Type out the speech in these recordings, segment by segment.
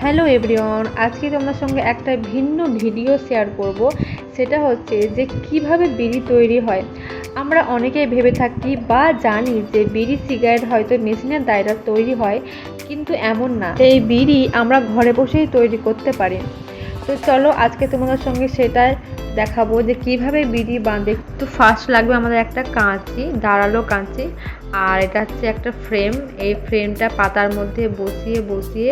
Hello everyone, আজকে তোমার সঙ্গে একটা ভিন্ন ভিডিও শেয়ার করব। সেটা হচ্ছে যে কিভাবে বিড়ি তৈরি হয়। আমরা অনেকেই ভেবে থাকি বা জানি যে বিড়ি সিগারেট হয়তো মেশিনের দ্বারা তৈরি হয়, কিন্তু এমন না। এই বিড়ি আমরা ঘরে বসেই তৈরি করতে পারি। তো চলো আজকে তোমাদের সঙ্গে সেটাই দেখাবো যে কিভাবে বিড়ি বাঁধে। তো ফার্স্ট লাগবে আমাদের একটা কাঁচি, ধারালো কাঁচি, আর এটা হচ্ছে একটা ফ্রেম। এই ফ্রেমটা পাতার মধ্যে বসিয়ে বসিয়ে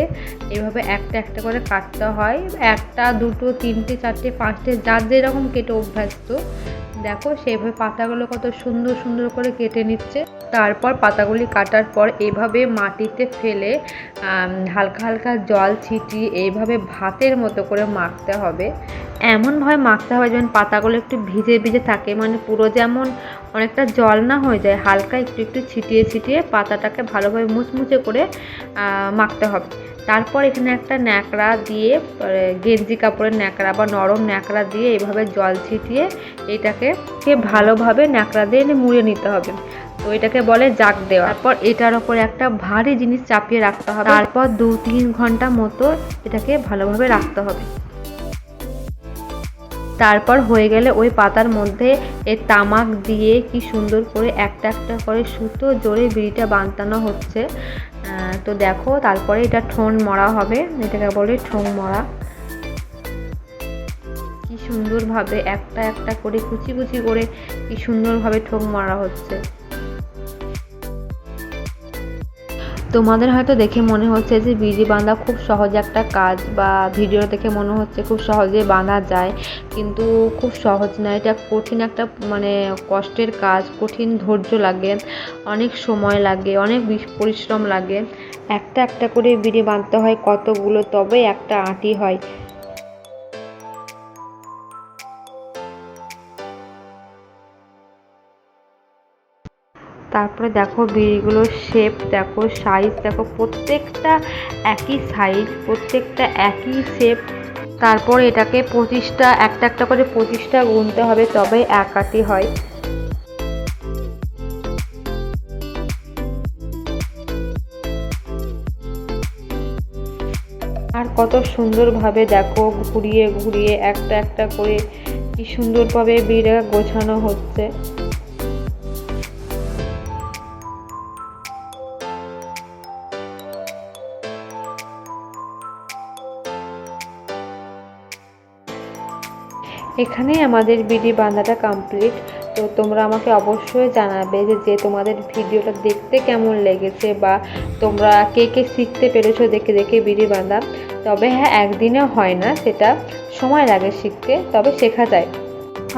এভাবে একটা একটা করে কাটতে হয়। একটা, দুটো, তিনটে, চারটে, পাঁচটে, যার যেরকম কেটে অভ্যস্ত। দেখো সেইভাবে পাতাগুলো কত সুন্দর সুন্দর করে কেটে নিচ্ছে। তারপর পাতাগুলি কাটার পর এভাবে মাটিতে ফেলে হালকা হালকা জল ছিটিয়ে এইভাবে ভাতের মতো করে মাখতে হবে। এমনভাবে মাখতে হবে যেমন পাতাগুলো একটু ভিজে ভিজে থাকে, মানে পুরো যেমন অনেকটা জল না হয়ে যায়, হালকা একটু একটু ছিটিয়ে ছিটিয়ে পাতাটাকে ভালোভাবে মুচমুচে করে মাখতে হবে। তারপর এখানে একটা ন্যাকড়া দিয়ে, গেঞ্জি কাপড়ের ন্যাকড়া বা নরম ন্যাকড়া দিয়ে এভাবে জল ছিটিয়ে এটাকে ভালোভাবে ন্যাকড়া দিয়ে মুড়ে নিতে হবে। তো এটাকে বলে জাগ দেওয়া। তারপর এটার ওপরে একটা ভারী জিনিস চাপিয়ে রাখতে হবে। তারপর 2-3 ঘন্টা মতো এটাকে ভালোভাবে রাখতে হবে। তারপর হয়ে গেলে ওই পাতার মধ্যে এই তামাক দিয়ে কি সুন্দর করে একটা একটা করে সুতো জোরে বিড়িটা বাঁধানো হচ্ছে। তো দেখো তারপরে এটা ঠোন মরা হবে, এটাকে বলে ঠোং মরা। কি সুন্দরভাবে একটা একটা করে কুচি কুচি করে কি সুন্দরভাবে ঠোং মারা হচ্ছে। তোমাদের হয়তো দেখে মনে হচ্ছে যে বিড়ি বাঁধা খুব সহজ একটা কাজ, বা ভিডিও দেখে মনে হচ্ছে খুব সহজে বাঁধা যায়, কিন্তু খুব সহজ না। এটা কঠিন একটা কষ্টের কাজ, কঠিন ধৈর্য লাগে, অনেক সময় লাগে, অনেক পরিশ্রম লাগে। একটা একটা করে বিড়ি বাঁধতে হয় কতগুলো, তবে একটা আঁটি হয়। তারপরে দেখো বিড়িগুলোর শেপ দেখো, সাইজ দেখো, প্রত্যেকটা একই সাইজ, প্রত্যেকটা একই শেপ। তারপর এটাকে 25টা, একটা একটা করে 25টা গুনতে হবে, তবে এক আঁটি হয়। আর কত সুন্দরভাবে দেখো ঘুরিয়ে ঘুরিয়ে একটা একটা করে কি সুন্দরভাবে বিড়িটা গোছানো হচ্ছে। এখানেই আমাদের বিড়ি বাঁধাটা কমপ্লিট। তো তোমরা আমাকে অবশ্যই জানাবে যে তোমাদের ভিডিওটা দেখতে কেমন লেগেছে, বা তোমরা কে কে শিখতে পেরেছো দেখে দেখে বিড়ি বাঁধা। তবে হ্যাঁ, একদিনে হয় না, সেটা সময় লাগে শিখতে, তবে শেখা যায়।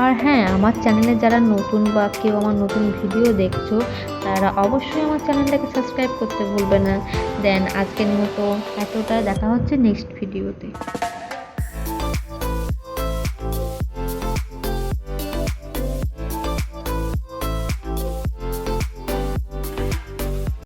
আর হ্যাঁ, আমার চ্যানেলে যারা নতুন বা কেউ আমার নতুন ভিডিও দেখছো, তারা অবশ্যই আমার চ্যানেলটাকে সাবস্ক্রাইব করতে ভুলবে না। দেন আজকের মতো এতটা, দেখা হচ্ছে নেক্সট ভিডিওতে।